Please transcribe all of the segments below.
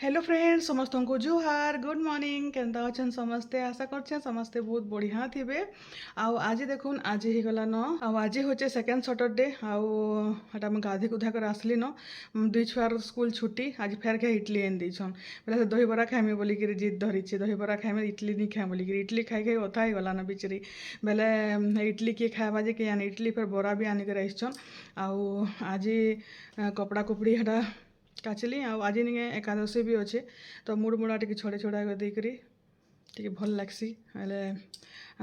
Hello friends समस्त को जुहार good morning केनता अच्छन समस्ते आशा करछे समस्ते बहुत बढ़िया थिबे। आउ आज देखुन आज ही गला न आउ आज होचे सेकेंड सैटरडे आउ हटा हम गाधी गुधा कर आसली न दुई छुआर स्कूल छुट्टी आज फेर के इडली एन दीछन बोले दही बरा खाइमे बोली कि जिद धरिछे दही बरा खाइमे इडली नहीं खाए बोली कि इडली खाई खाई ओथा ही गला न बिचरी बेले इडली किए खाएबा जे कि आनी इडली फिर बरा भी आनिकर आइछन आउ आज कपड़ा कुपड़ी हटा काचली आज निके एकादशी भी अच्छे तो मुड़ मुड़ा टी छड़े छड़ा देकर टी भल लग्सी हेले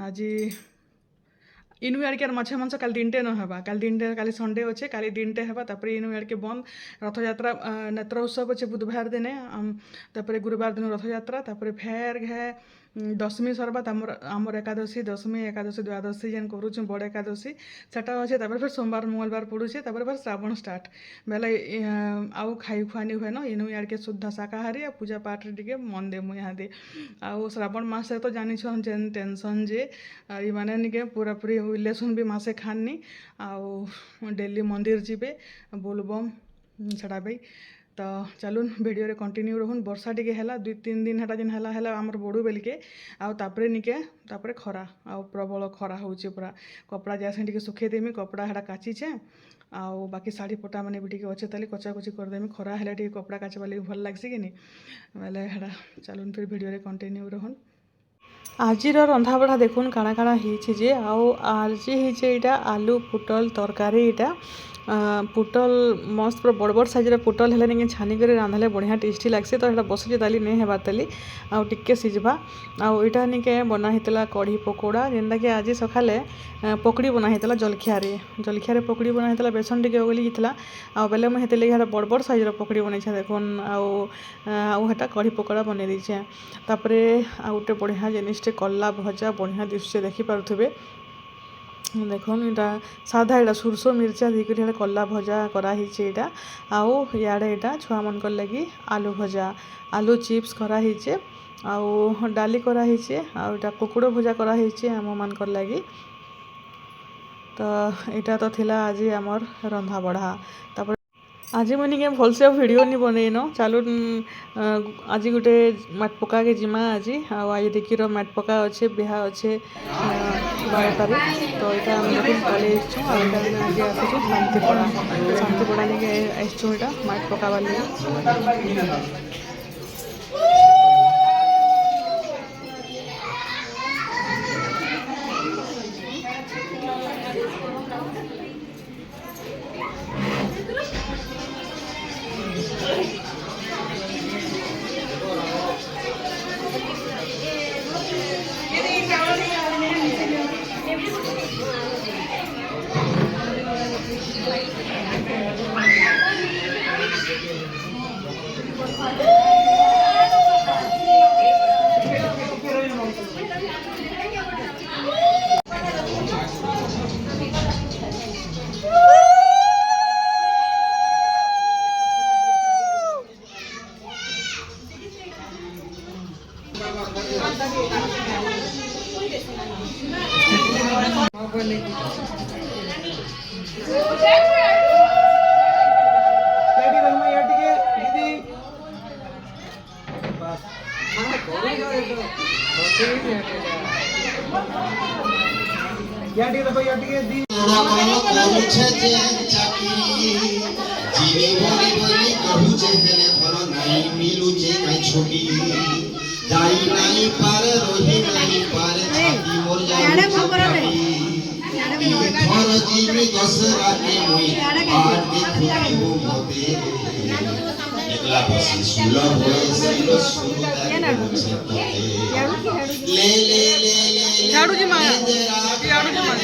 आज इनु आड़के माछ मांस काल दिनटे न हेबा काल दिनटे काली संडे अच्छे काली दिनटे हेबा तापर इनु आड़के बंद रथयात्रा नेत्र उत्सव अच्छे बुधवार दिने तापर गुरुवार दिन रथयात्रा तापर फेर घे दशमी सरबा आमर एकादशी दशमी एकादशी द्वादशी जेन करूँ बड़ एकादशी सेटा अच्छे तापर फिर सोमवार मंगलवार पड़ूचे तापर फिर श्रावण स्टार्ट बेले आउ खाई खुआनी हुए न इनु यार के शुद्ध शाकाहारी पूजा पाठ टे मन दे मुझे यहाँ दे आउ श्रावण मास तो जानी जेन टेंशन जे माने निके पूरा पूरी इलेक्शन भी मासे खानी आउ डेली मंदिर जीवे बोलबम छड़ाबे तो चलून वीडियो रे कंटिन्यू रहून वर्षा टी है दुई तीन दिन हेटा जेन है आमर बड़ू बेलिके आउ तापरे निके तापरे खरा आउ प्रबल खरा होचे पूरा कपड़ा जैसे टी सुखे देमी कपड़ा हेटा काचीचे आउ बाकी शाढ़ी पटा मैंने भी अच्छे ताली कचा कची करदेमी खरा है टी कपड़ा काचवा लगे भल लग्सी कि नहीं बोले हेटा चलून फिर वीडियो रे कंटिन्यू रहून आज रंधा बढ़ा देखुन काଣା काଣା ହେଇଛି जे आउ आज ହେଇছে ଏଇଟା आलू पुटल तरकारी ଏଇଟା पुटल मस्त पूरा बड़ बड़ साइज पुटल है नहीं छानी कर रांधले बढ़िया टेस्टी लगसी तो यहाँ बसुचे ताली नहीं हेबार ताली आउ टिके सिझबा आउ इटा निके बना होता कढ़ी पकोड़ा जेनटा कि आज सकाले पकड़ी बना होता जलखिया पकड़ी बना होता बेसन टिके ओगली होता आउ बेले मुझे हेतु बड़ बड़ साइज पकड़ी बनई देखुन आउटा कढ़ी पकोड़ा बनई दीचे तापर आउ गोटे बढ़िया जिनिसटे कला भजा बढ़िया दिशुचे देखिपे देखुन यहाँ साधा यहाँ सुरसो मिर्चा देकर यहाँ कला भजा कराही आउ इे यहाँ छुआ मन लगी आलू भजा आलू चिप्स कराही आउ डाली कराही आउ यहाँ कुकुड़ भजा कराही आम मान लगी तो यहाँ तो थिला आज आमर रंधा बढ़ा तापर आज मुझे भलसे वीडियो नहीं बनईन चलो आज गोटे माट पका के जिमा आज आज देखी माट पका अच्छे बिहा अच्छे 12 तारीख तो यहाँ देखो पलि आज आसू शांतिपड़ा नहीं आसचु यहाँ माट पका झाड़ू जी माया झाड़ू जी माया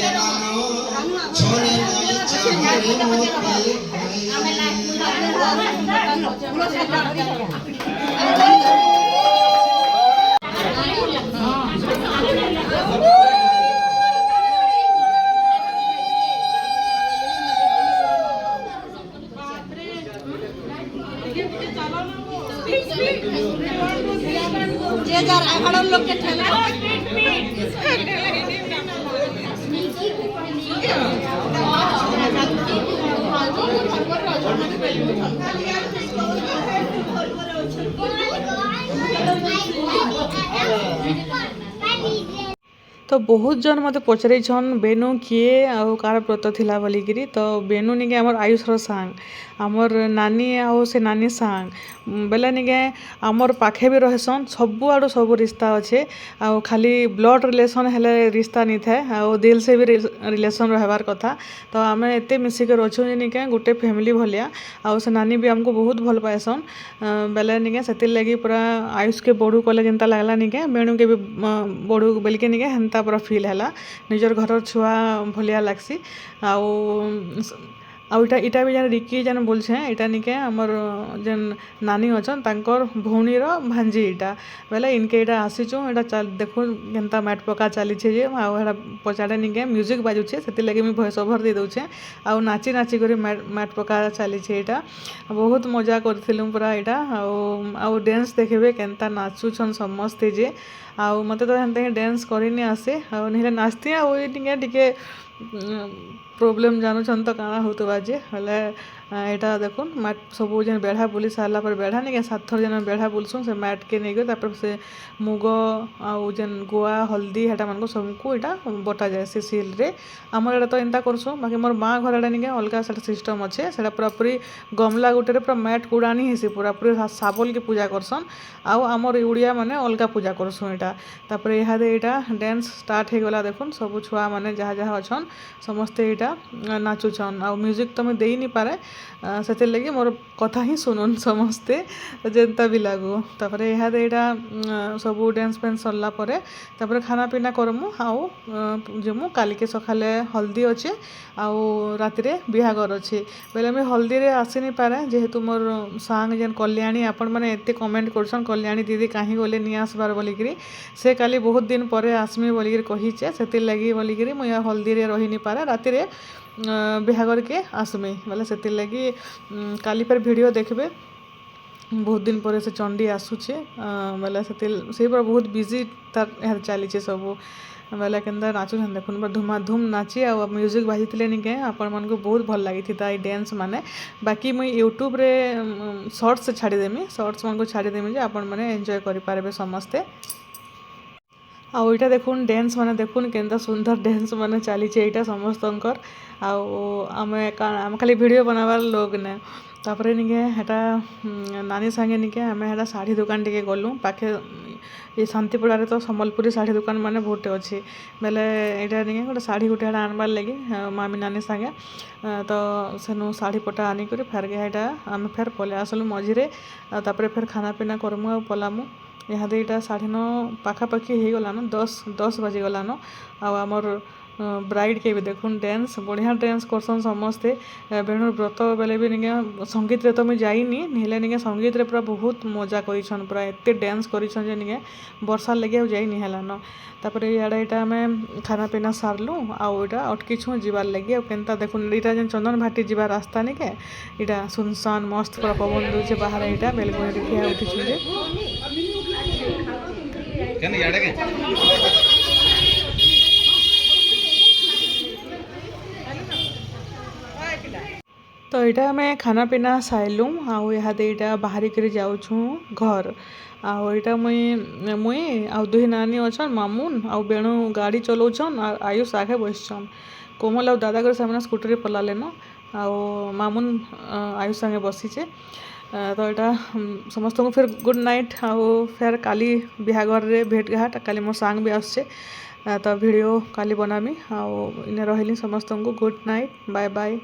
लोग के ठेला तो बहुत जन मते पचरैछन बेनु किए आउ कार व्रत थिला बोलिकिरी तो बेनु निके हमर आयुषर सांग हमर नानी आउ से नानी सांग बेले निके हमर पाखे भी रहसन सबु आडू सब रिश्ता अच्छे आउ खाली ब्लड रिलेशन हेले रिश्ता नहीं थाए आउ दिल से भी रिलेशन रहबार कथा तो आमे एते मिसिक रछु जे निके गुटे फैमिली भलिया आउ से नानी भी हमको बहुत भल पाएसन बेले निके सेतिर लगी पूरा आयुष के बड़ू कले जेनता लागला निके बेणु के भी बड़ू बेलके निके हेनता पूरा फील हैला निजर घर छुआ भलिया लागसी आउ आउ इटा भी जान रिकी जान बोलछे इटा निके हमर जेन नानी अछन तांकर भौणीर भांजी इटा बेले इनके इटा आसीचु इटा देखो केनता मैट पका चली जे आउ हेडा पचाड़े निके म्यूजिक बाजुछे सेति लगे मी वॉइस ओवर दे दउछे आउ नाची नाची करे मैट पका चली इटा बहुत मजा करथिलु पूरा इटा आउ डांस देखबे केनता नाचुछन समस्ते जे आउ मते तो हेनते डांस करिनी आसे आउ निले नाचती आउ टिके प्रोब्लेम जानूछन तो काଣା होतबा जे हले एटा देखुन मैट सब जेन बेढ़ा बुली सारला पर बेढ़ा नहीं सात थर जेन बेढ़ा बुलसुन से मैट के नहीं गए से मुग आउ जेन गुआ हल्दी हेटा मन को सबको इटा बटा जाए से सील रे आमर एटा तो एंता करसु बाकी मोर माँ घर एटा नहीं अलग से सिस्टम अच्छे से पूरा पूरी गमला गुटे पूरा मैट कुड़ानी हेसी पूरा पूरी साबल के पूजा करसन आउ आमर उड़िया माने अलग पूजा करसु इटा तापर इहादे इटा डांस स्टार्ट हो गला देखुन सब छुआ माने जहाँ जहाँ अच्छन समस्ते इटा नाचुछन आउ म्यूजिक तो मैं दे नहीं पारे से लगी मोर कथा ही सुनुन समस्ते जेनता भी लागू तापर इहादे इटा सब डांस फैंस सरला परे तापर खाना पीना करमु आउ जेमु काली के सकाले हल्दी अच्छे आउ राति रे बिहागर अच्छे बेले मैं हल्दी रे आसी नहीं पारे जेहेतु मोर सांग जेन कल्याणी आपण मैंने एत कमेंट करसन कल्याणी दीदी कहीं गले नहीं आसबार बोलिकी से काली बहुत दिन पर आसमी बोलिकी कहीचे से लगी बोलिकी मुझे हल्दी रे रही नहीं पारे राति रे बिहागर के आसमी बोले से लगी काली पर वीडियो देखबे बहुत दिन पर से चंडी आसुचे बोले से बहुत बिजी तार चली सब बेले के नाचु देखुन धुमाधुम नाची आ म्यूजिक बाजी निके आपण मन को बहुत भल लगी था ये डांस माने बाकी मुई यूट्यूब रे शॉर्ट्स छाड़देमी शॉर्ट्स मन को छाड़देमी जे आपण माने एंजॉय करि पारबे समस्ते आउ इटा देखुन डांस माने देखुन केनता सुंदर डांस माने चली एटा समस्तंकर आमे खाली वीडियो बनाबार लोग ने तापर निके हेटा नानी संगे निके आमे हेटा साड़ी दुकान टिके गलु पाखे ये शांतिपड़ा तो सम्बलपुरी साड़ी दुकान माने बहुत अच्छे बेले यहाँ निके गोटे साड़ी गोटे हेटा आनबार लगी मामी नानी संगे तो सेनु साड़ी पटा आनिक फेर हेटा आम फेर पले आसलु मझे तापर फेर खाना पीना करमु आ पलामु यहाँ इटा 9:30 पाखापाखि हो गलान 10 बजे गलान आमर ब्राइड के भी देखुन डांस बढ़िया डांस करसन समस्ते बेणु व्रत बेले भी निके संगीत रे तो मुझे जाइनी निले निके संगीत रे पूरा बहुत मजा करिछन पूरा एते डांस करिछन जे निके वर्षा लगे जाइनी हेलान तापर इयाडे इटा आमे खाना पीना सारलु आउ इटा अटकीछु जीवार लगे आ केनता देखुन इटा जेन चंदन भाटी जीवा रास्ता निके इटा सुनसान मस्त पूरा पवन दूचे बाहर इटा बेलगोनी ठिया उठिछु जे केन याडे के तो यहाँ आम खाना पीना साइलु आउ यहाँ बाहरी कर जाऊँ घर आईटा मुई आउ दुही नानी अच्छन मामून आउ बेणु गाड़ी चलाउछन आयुष आगे बसछन कोमल आउ दादा से स्कूटर पलाले न आउ मामून आयुष संगे बसीचे तो यहाँ समस्त को फिर गुड नाइट आउ फिर काली बिहागर रे भेट घाट काली मोर सांग भी आसचे तो वीडियो काली बनामी आउ इने रहिली समस्त को गुड नाइट बाय बाय।